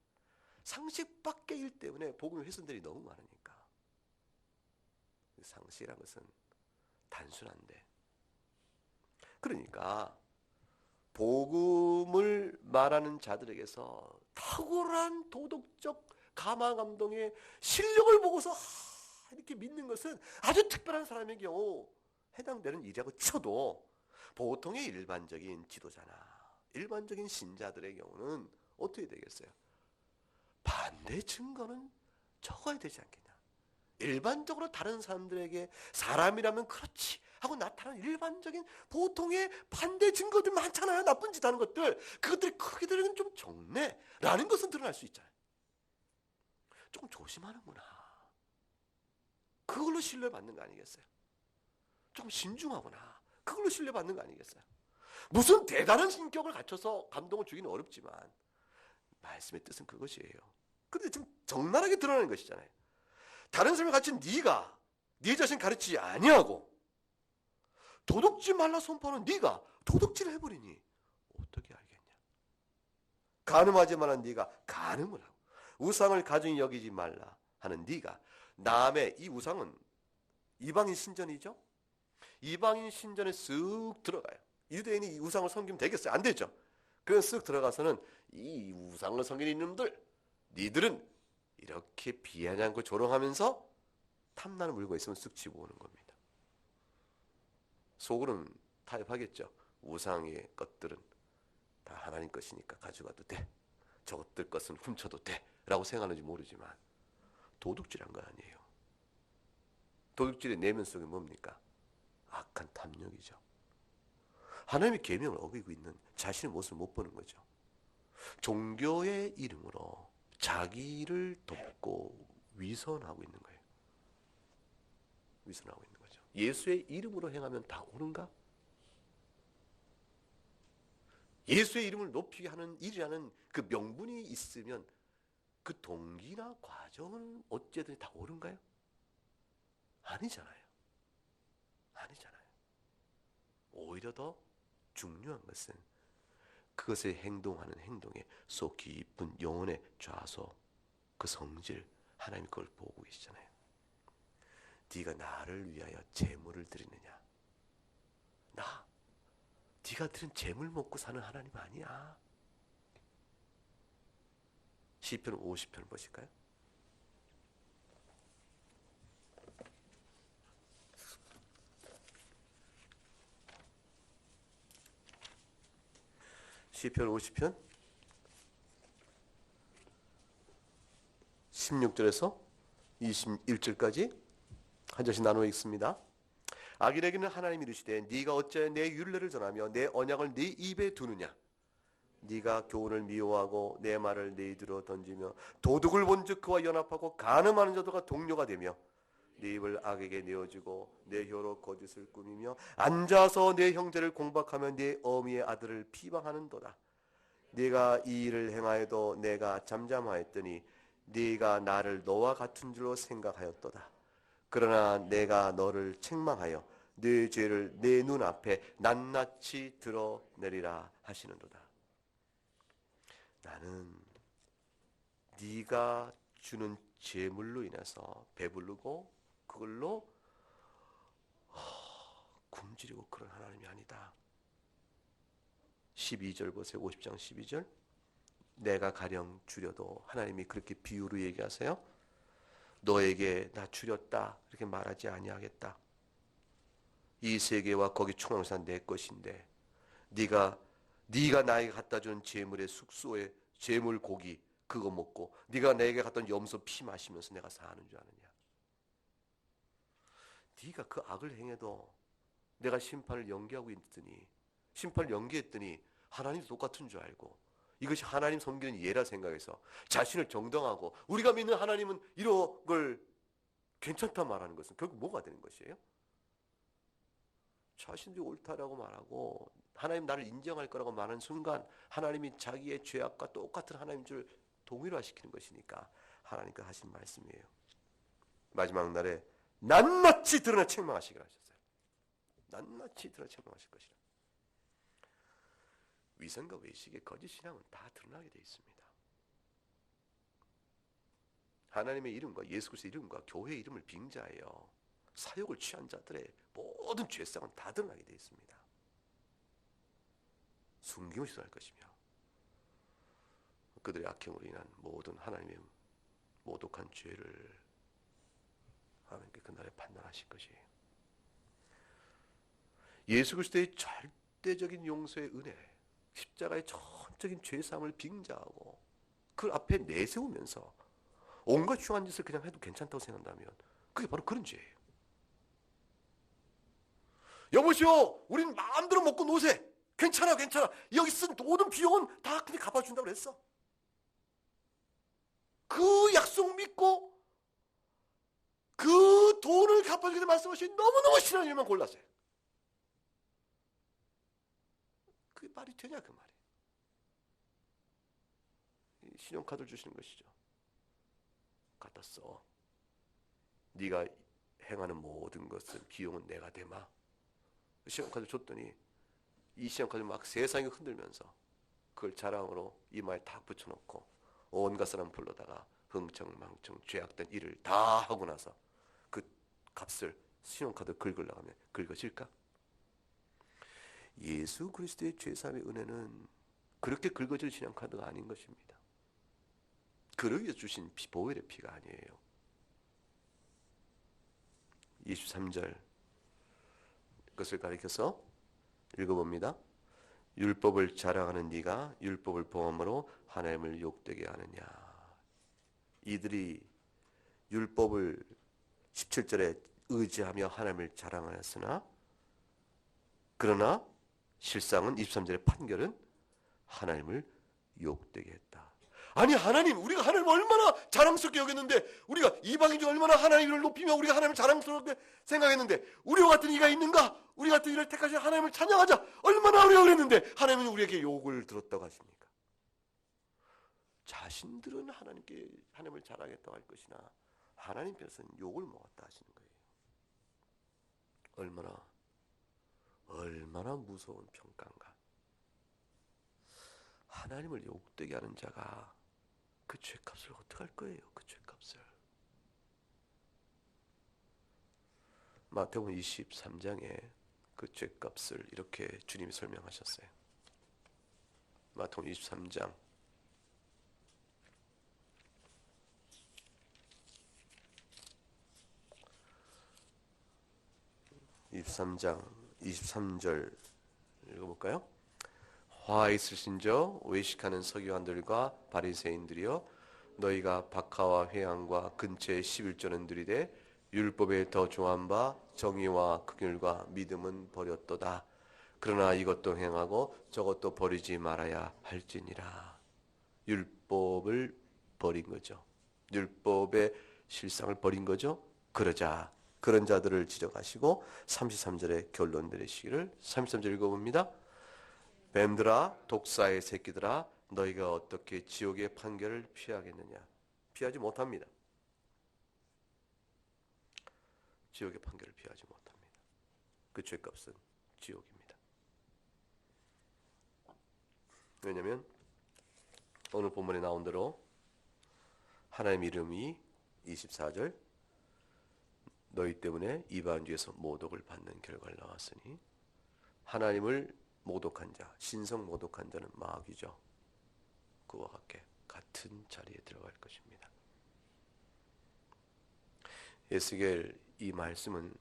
상식 밖의 일 때문에 복음의 훼손들이 너무 많으니까. 상식이라는 것은 단순한데. 그러니까 복음을 말하는 자들에게서 탁월한 도덕적 가마 감동의 실력을 보고서 이렇게 믿는 것은 아주 특별한 사람의 경우 해당되는 일이라고 쳐도 보통의 일반적인 지도자나 일반적인 신자들의 경우는 어떻게 되겠어요? 반대 증거는 적어야 되지 않겠냐. 일반적으로 다른 사람들에게 사람이라면 그렇지 하고 나타나는 일반적인 보통의 반대 증거들 많잖아요. 나쁜 짓 하는 것들. 그것들이 크게 들으면 좀 적네라는 것은 드러날 수 있잖아요. 조금 조심하는구나. 그걸로 신뢰받는 거 아니겠어요? 좀 신중하구나. 그걸로 신뢰받는 거 아니겠어요? 무슨 대단한 신격을 갖춰서 감동을 주기는 어렵지만 말씀의 뜻은 그것이에요. 그런데 지금 적나라하게 드러나는 것이잖아요. 다른 사람이 가르친 네가 네 자신 가르치지 아니하고 도둑질 말라 선포하는 네가 도둑질을 해버리니 어떻게 알겠냐. 간음하지 말라는 네가 간음을 하고 우상을 가중히 여기지 말라 하는 네가 남의 이 우상은 이방인 신전이죠. 이방인 신전에 쓱 들어가요. 유대인이 이 우상을 섬기면 되겠어요? 안 되죠. 그래서 쓱 들어가서는 이 우상을 섬기는 이놈들 니들은 이렇게 비하지 않고 조롱하면서 탐나는 물건 있으면 쓱 집어 오는 겁니다. 속으로는 타협하겠죠. 우상의 것들은 다 하나님 것이니까 가져가도 돼. 저것들 것은 훔쳐도 돼. 라고 생각하는지 모르지만 도둑질한 건 아니에요. 도둑질의 내면 속에 뭡니까? 악한 탐욕이죠. 하나님의 계명을 어기고 있는 자신의 모습을 못 보는 거죠. 종교의 이름으로 자기를 돕고 위선하고 있는 거예요. 위선하고 있는 거죠. 예수의 이름으로 행하면 다 옳은가? 예수의 이름을 높이게 하는 일이라는 그 명분이 있으면 그 동기나 과정은 어쨌든 다 옳은가요? 아니잖아요. 아니잖아요. 오히려 더 중요한 것은 그것에 행동하는 행동에 속 깊은 영혼의 좌소, 그 성질, 하나님 그걸 보고 계시잖아요. 네가 나를 위하여 재물을 드리느냐? 네가 드린 재물 먹고 사는 하나님 아니야. 시편 50편 보실까요? 시편 50편 16절에서 21절까지 한 절씩 나누어 읽습니다. 악인에게는 하나님이 이르시되 네가 어찌하여 내 율례를 전하며 내 언약을 네 입에 두느냐. 네가 교훈을 미워하고 내 말을 네 입으로 던지며 도둑을 본즉 그와 연합하고 간음하는 자들과 동료가 되며 네 입을 악에게 내어주고 내 혀로 거짓을 꾸미며 앉아서 내 형제를 공박하며 네 어미의 아들을 비방하는도다. 네가 이 일을 행하여도 내가 잠잠하였더니 네가 나를 너와 같은 줄로 생각하였도다. 그러나 내가 너를 책망하여 네 죄를 내 눈앞에 낱낱이 드러내리라 하시는도다. 나는 네가 주는 재물로 인해서 배부르고 그걸로 굶주리고 그런 하나님이 아니다. 12절 보세요. 50장 12절. 내가 가령 주려도 하나님이 그렇게 비유로 얘기하세요. 너에게 나 주렸다 이렇게 말하지 아니하겠다. 이 세계와 거기 충만한 것은 내 것인데 네가 나에게 갖다 준 재물의 숙소에 재물 고기 그거 먹고 네가 내게 갖다 준 염소 피 마시면서 내가 사는 줄 아느냐. 네가 그 악을 행해도 내가 심판을 연기하고 있더니, 심판을 연기했더니 하나님도 똑같은 줄 알고 이것이 하나님 섬기는 예라 생각해서 자신을 정당하고 우리가 믿는 하나님은 이런 걸 괜찮다 말하는 것은 결국 뭐가 되는 것이에요? 자신들이 옳다라고 말하고 하나님 나를 인정할 거라고 말하는 순간 하나님이 자기의 죄악과 똑같은 하나님 줄 동일화시키는 것이니까 하나님께서 하신 말씀이에요. 마지막 날에 낱낱이 드러나 책망하시기로 하셨어요. 낱낱이 드러나 책망하실 것이라. 위선과 외식의 거짓 신앙은 다 드러나게 되어 있습니다. 하나님의 이름과 예수 그리스도의 이름과 교회의 이름을 빙자하여 사욕을 취한 자들의 모든 죄성은 다 드러나게 되어 있습니다. 숨김없이 드러날 것이며 그들의 악행으로 인한 모든 하나님의 모독한 죄를 하나님께 그날에 판단하실 것이에요. 예수 그리스도의 절대적인 용서의 은혜, 십자가의 전적인 죄사함을 빙자하고 그 앞에 내세우면서 온갖 흉한 짓을 그냥 해도 괜찮다고 생각한다면 그게 바로 그런 죄예요. 여보시오, 우린 마음대로 먹고 노세. 괜찮아, 괜찮아. 여기 쓴 모든 비용은 다 그냥 갚아준다고 그랬어. 그 약속 믿고 그 돈을 갚아주겠다는 말씀하신 너무너무 싫어하는 일만 골랐어요. 그게 말이 되냐 그 말이. 신용카드를 주시는 것이죠. 갖다 써. 네가 행하는 모든 것은 비용은 내가 대마. 신용카드 줬더니 이 신용카드 막 세상이 흔들면서 그걸 자랑으로 이마에 다 붙여놓고 온갖 사람 불러다가 흥청망청 죄악된 일을 다 하고 나서 그 값을 신용카드 긁으려고 하면 긁어질까? 예수 그리스도의 죄사함의 은혜는 그렇게 긁어질 신용카드가 아닌 것입니다. 그러기 위해서 주신 보혈의 피가 아니에요. 23절 그것을 가리켜서 읽어봅니다. 율법을 자랑하는 네가 율법을 범함으로 하나님을 욕되게 하느냐. 이들이 율법을 17절에 의지하며 하나님을 자랑하였으나 그러나 실상은 23절의 판결은 하나님을 욕되게 했다. 아니 하나님, 우리가 하나님을 얼마나 자랑스럽게 여겼는데, 우리가 이방인 중 얼마나 하나님을 높이며 우리가 하나님을 자랑스럽게 생각했는데, 우리와 같은 이가 있는가? 우리 같은 이를 택하신 하나님을 찬양하자 얼마나 우리가 그랬는데 하나님은 우리에게 욕을 들었다고 하십니까? 자신들은 하나님을 자랑했다고 할 것이나 하나님께서는 욕을 먹었다 하시는 거예요. 얼마나 무서운 평가인가. 하나님을 욕되게 하는 자가 그 죄값을 어떻게 할 거예요? 그 죄값을. 마태복음 23장에 그 죄값을 이렇게 주님이 설명하셨어요. 마태복음 23장 23절 읽어볼까요? 화 있으신저 외식하는 서기관들과 바리새인들이여, 너희가 박하와 회향과 근처의 11조는 들이되 율법에 더 좋아한 바 정의와 긍휼과 믿음은 버렸도다. 그러나 이것도 행하고 저것도 버리지 말아야 할지니라. 율법을 버린 거죠. 율법의 실상을 버린 거죠. 그러자 그런 자들을 지적하시고 33절에 결론 내리시기를. 33절 읽어봅니다. 뱀들아, 독사의 새끼들아, 너희가 어떻게 지옥의 판결을 피하겠느냐. 피하지 못합니다. 지옥의 판결을 피하지 못합니다. 그 죄값은 지옥입니다. 왜냐하면 오늘 본문에 나온 대로 하나님 이름이 24절 너희 때문에 이방 중에서 모독을 받는 결과를 나왔으니, 하나님을 모독한 자, 신성 모독한 자는 마귀죠. 그와 같은 자리에 들어갈 것입니다. 에스겔 이 말씀은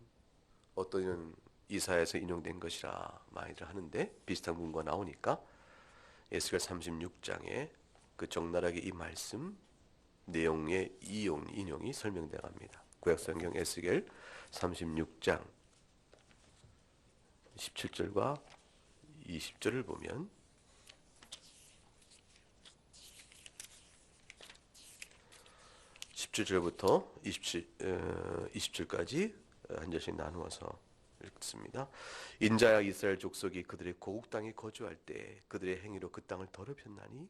어떤 이는 이사야에서 인용된 것이라 많이들 하는데, 비슷한 문구가 나오니까 에스겔 36장에 그 적나라하게 이 말씀 내용의 인용이 설명되어 갑니다. 구약성경 에스겔 36장 17절과 20절을 보면 17절부터 20절까지 한 절씩 나누어서 읽습니다. 인자야 이스라엘 족속이 그들의 고국 땅에 거주할 때 그들의 행위로 그 땅을 더럽혔나니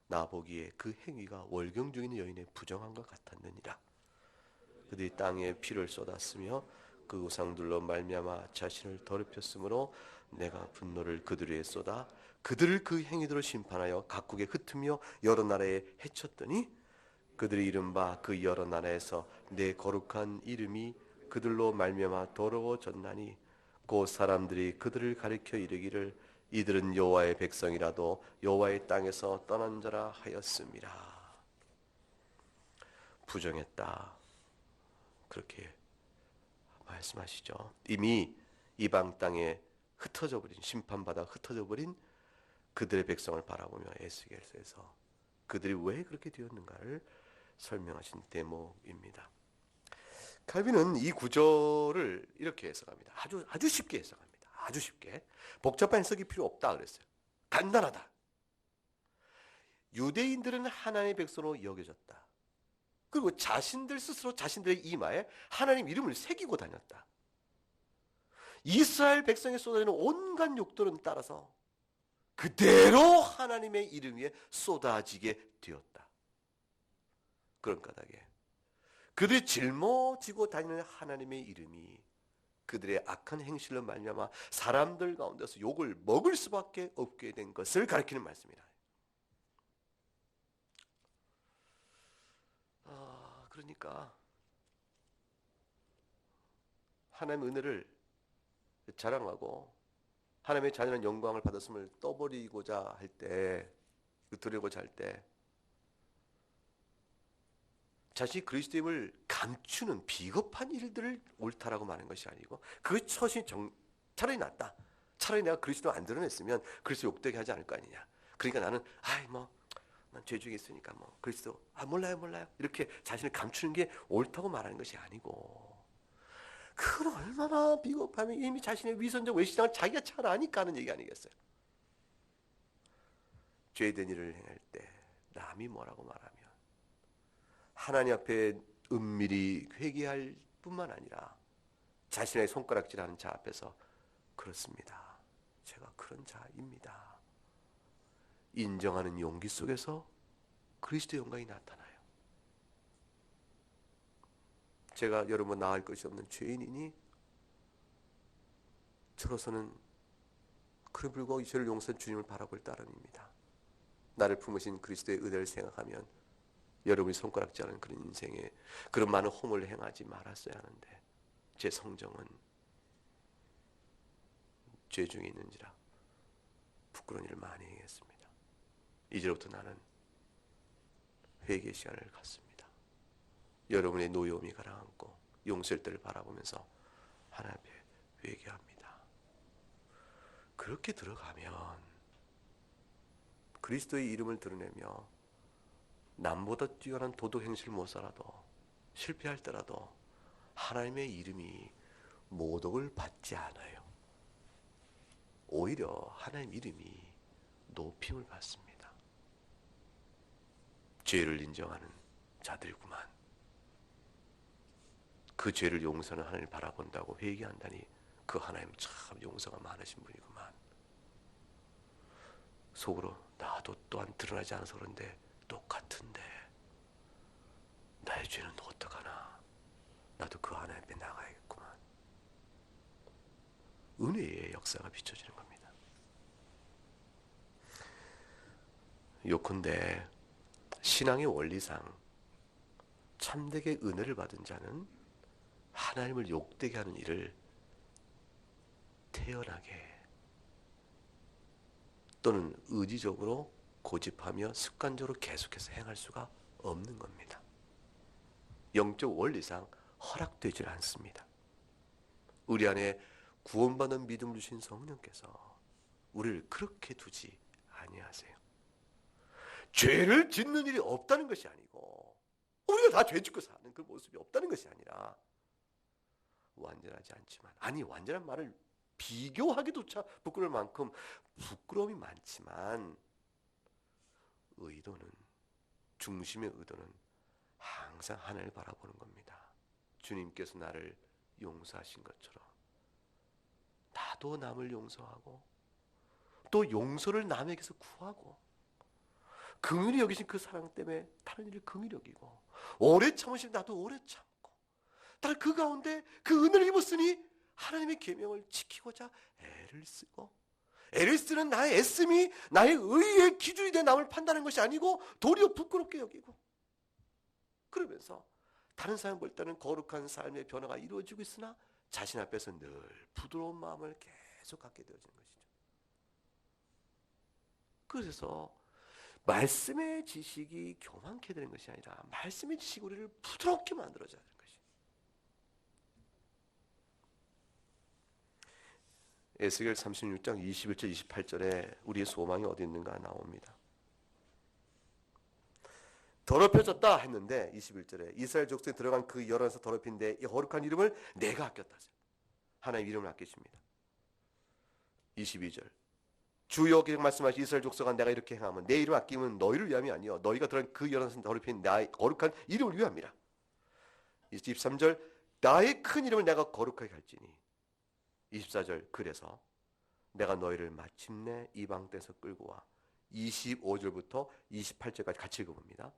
나 보기에 그 행위가 월경 중인 여인의 부정함과 같았느니라. 그들이 땅에 피를 쏟았으며 그 우상들로 말미암아 자신을 더럽혔으므로 내가 분노를 그들 위에 쏟아 그들을 그 행위대로 심판하여 각국에 흩으며 여러 나라에 해쳤더니 그들이 이른바 그 여러 나라에서 내 거룩한 이름이 그들로 말미암아 더러워졌나니 곧 사람들이 그들을 가리켜 이르기를 이들은 여호와의 백성이라도 여호와의 땅에서 떠난 자라 하였음이라. 부정했다. 그렇게 말씀하시죠. 이미 이방 땅에 흩어져 버린, 심판받아 흩어져 버린 그들의 백성을 바라보며 에스겔서에서 그들이 왜 그렇게 되었는가를 설명하신 대목입니다. 칼빈은 이 구절을 이렇게 해석합니다. 아주 쉽게 해석합니다. 아주 쉽게. 복잡한 해석이 필요 없다 그랬어요. 간단하다. 유대인들은 하나님의 백성으로 여겨졌다. 그리고 자신들 스스로 자신들의 이마에 하나님 이름을 새기고 다녔다. 이스라엘 백성에 쏟아지는 온갖 욕들은 따라서 그대로 하나님의 이름 위에 쏟아지게 되었다. 그런 까닭에 그들이 짊어지고 다니는 하나님의 이름이 그들의 악한 행실로 말미암아 사람들 가운데서 욕을 먹을 수밖에 없게 된 것을 가리키는 말씀이라. 그러니까 하나님의 은혜를 자랑하고 하나님의 자녀는 영광을 받았음을 떠버리고자 할 때, 드리고자 할 때 자신이 그리스도임을 감추는 비겁한 일들을 옳다라고 말하는 것이 아니고 그 처신이 차라리 낫다. 차라리 내가 그리스도 안 드러냈으면 그리스도 욕되게 하지 않을 거 아니냐. 그러니까 나는 난 죄 중에 있으니까 그리스도 몰라요 이렇게 자신을 감추는 게 옳다고 말하는 것이 아니고 그건 얼마나 비겁하면 이미 자신의 위선적 외식장을 자기가 잘 아니까 하는 얘기 아니겠어요. 죄된 일을 행할 때 남이 뭐라고 말하면 하나님 앞에 은밀히 회개할 뿐만 아니라 자신의 손가락질하는 자 앞에서 그렇습니다. 제가 그런 자입니다. 인정하는 용기 속에서 그리스도의 영광이 나타나요. 제가 여러분 나을 것이 없는 죄인이니 저로서는 그를 불구하고 죄를 용서한 주님을 바라볼 따름입니다. 나를 품으신 그리스도의 은혜를 생각하면 여러분이 손가락질하는 그런 인생에 그런 많은 허물을 행하지 말았어야 하는데 제 성정은 죄 중에 있는지라 부끄러운 일을 많이 행했습니다. 이제부터 나는 회개 시간을 갖습니다. 여러분의 노여움이 가라앉고 용서할 때를 바라보면서 하나님 앞에 회개합니다. 그렇게 들어가면 그리스도의 이름을 드러내며 남보다 뛰어난 도덕 행실을 못 살아도 실패할 때라도 하나님의 이름이 모독을 받지 않아요. 오히려 하나님 이름이 높임을 받습니다. 죄를 인정하는 자들이구만. 그 죄를 용서하는 하나님을 바라본다고 회개한다니 그 하나님 참 용서가 많으신 분이구만. 속으로 나도 또한 드러나지 않아서 그런데 똑같은데 나의 죄는 어떡하나. 나도 그 하나님 앞에 나가야겠구만. 은혜의 역사가 비춰지는 겁니다. 요컨대 신앙의 원리상 참되게 은혜를 받은 자는 하나님을 욕되게 하는 일을 태연하게 또는 의지적으로 고집하며 습관적으로 계속해서 행할 수가 없는 겁니다. 영적 원리상 허락되질 않습니다. 우리 안에 구원받는 믿음을 주신 성령께서 우리를 그렇게 두지 아니하세요. 죄를 짓는 일이 없다는 것이 아니고 우리가 다 죄 짓고 사는 그 모습이 없다는 것이 아니라 완전하지 않지만, 아니 완전한 말을 비교하기조차 부끄러울 만큼 부끄러움이 많지만 의도는, 중심의 의도는 항상 하늘을 바라보는 겁니다. 주님께서 나를 용서하신 것처럼 나도 남을 용서하고 또 용서를 남에게서 구하고 긍휼히 여기신 그 사랑 때문에 다른 일을 긍휼히 여기고 오래 참으신 나도 오래 참고 나는 그 가운데 그 은혜를 입었으니 하나님의 계명을 지키고자 애를 쓰고, 애를 쓰는 나의 애씀이 나의 의의 기준이 돼 남을 판단하는 것이 아니고 도리어 부끄럽게 여기고, 그러면서 다른 사람 볼 때는 거룩한 삶의 변화가 이루어지고 있으나 자신 앞에서 늘 부드러운 마음을 계속 갖게 되어지는 것이죠. 그래서 말씀의 지식이 교만케 되는 것이 아니라 말씀의 지식이 우리를 부드럽게 만들어줘야 하는 것이. 에스겔 36장 21절 28절에 우리의 소망이 어디 있는가 나옵니다. 더럽혀졌다 했는데 21절에 이스라엘 족속에 들어간 그 열왕에서 더럽힌데 이 거룩한 이름을 내가 아꼈다. 하나님 이름을 아끼십니다. 22절 주여 계속 말씀하신 이스라엘 족속아 내가 이렇게 행하면 내 이름을 아끼면 너희를 위함이 아니요 너희가 들어간 그 열왕에서 더럽힌 나의 거룩한 이름을 위함이라. 23절 나의 큰 이름을 내가 거룩하게 할지니. 24절 그래서 내가 너희를 마침내 이방 땅에서 끌고 와. 25절부터 28절까지 같이 읽어봅니다.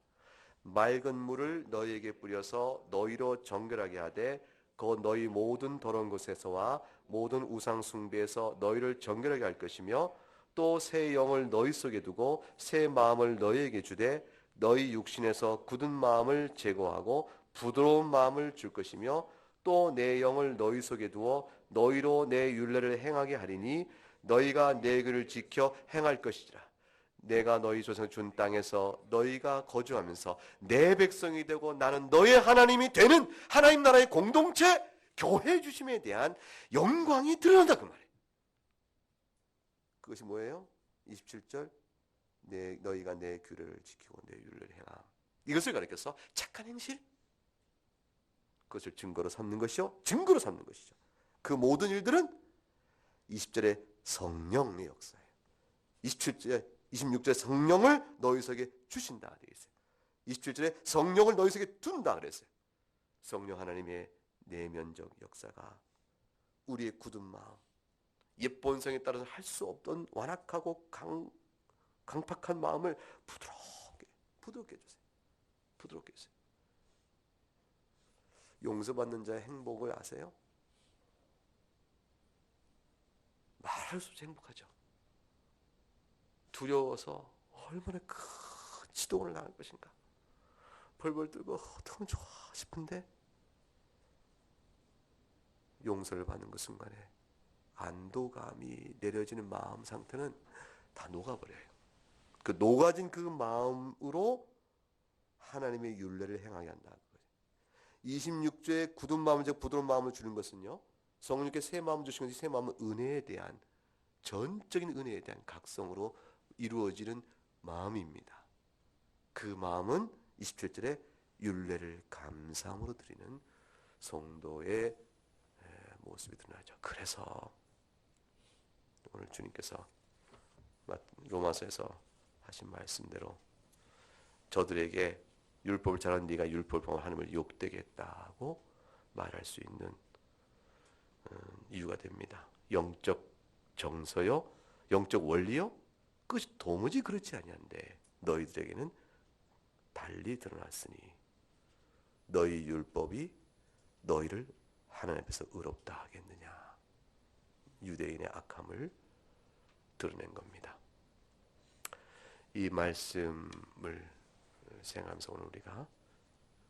맑은 물을 너희에게 뿌려서 너희로 정결하게 하되 그 너희 모든 더러운 곳에서와 모든 우상 숭배에서 너희를 정결하게 할 것이며 또 새 영을 너희 속에 두고 새 마음을 너희에게 주되 너희 육신에서 굳은 마음을 제거하고 부드러운 마음을 줄 것이며 또 내 영을 너희 속에 두어 너희로 내 율례를 행하게 하리니 너희가 내 글을 지켜 행할 것이라. 내가 너희 조상 준 땅에서 너희가 거주하면서 내 백성이 되고 나는 너의 하나님이 되는 하나님 나라의 공동체 교회 주심에 대한 영광이 드러난다 그 말이에요. 그것이 뭐예요? 27절 너희가 내 규례를 지키고 내 율례를 행함. 이것을 가리켜서 착한 행실, 그것을 증거로 삼는 것이요, 증거로 삼는 것이죠. 그 모든 일들은 20절에 성령의 역사예요. 26절에 성령을 너희 속에 주신다 되어 있어요. 27절에 성령을 너희 속에 둔다 그랬어요. 성령 하나님의 내면적 역사가 우리의 굳은 마음, 옛 본성에 따라서 할 수 없던 완악하고 강팍한 마음을 부드럽게 해주세요. 부드럽게 해주세요. 용서받는 자의 행복을 아세요? 말할 수 없이 행복하죠. 두려워서 얼마나 큰 지동을 당할 것인가. 벌벌 떨고 어떡하면 좋아 싶은데 용서를 받는 그 순간에 안도감이 내려지는 마음 상태는 다 녹아버려요. 그 녹아진 그 마음으로 하나님의 율례를 행하게 한다. 26조의 굳은 마음을 부드러운 마음을 주는 것은요, 성령께 새 마음을 주신 것이 새 마음은 은혜에 대한 전적인 은혜에 대한 각성으로 이루어지는 마음입니다. 그 마음은 27절에 율례를 감사함으로 드리는 성도의 모습이 드러나죠. 그래서 오늘 주님께서 로마서에서 하신 말씀대로 저들에게 율법을 잘하는 네가 율법을 범하면 하나님을 욕되게 했다고 말할 수 있는 이유가 됩니다. 영적 정서요, 영적 원리요, 그것이 도무지 그렇지 아니한데 너희들에게는 달리 드러났으니 너희 율법이 너희를 하나님 앞에서 의롭다 하겠느냐. 유대인의 악함을 드러낸 겁니다. 이 말씀을 생각하면서 오늘 우리가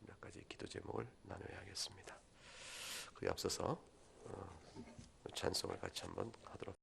몇 가지 기도 제목을 나눠야 하겠습니다. 그에 앞서서 찬송을 같이 한번 하도록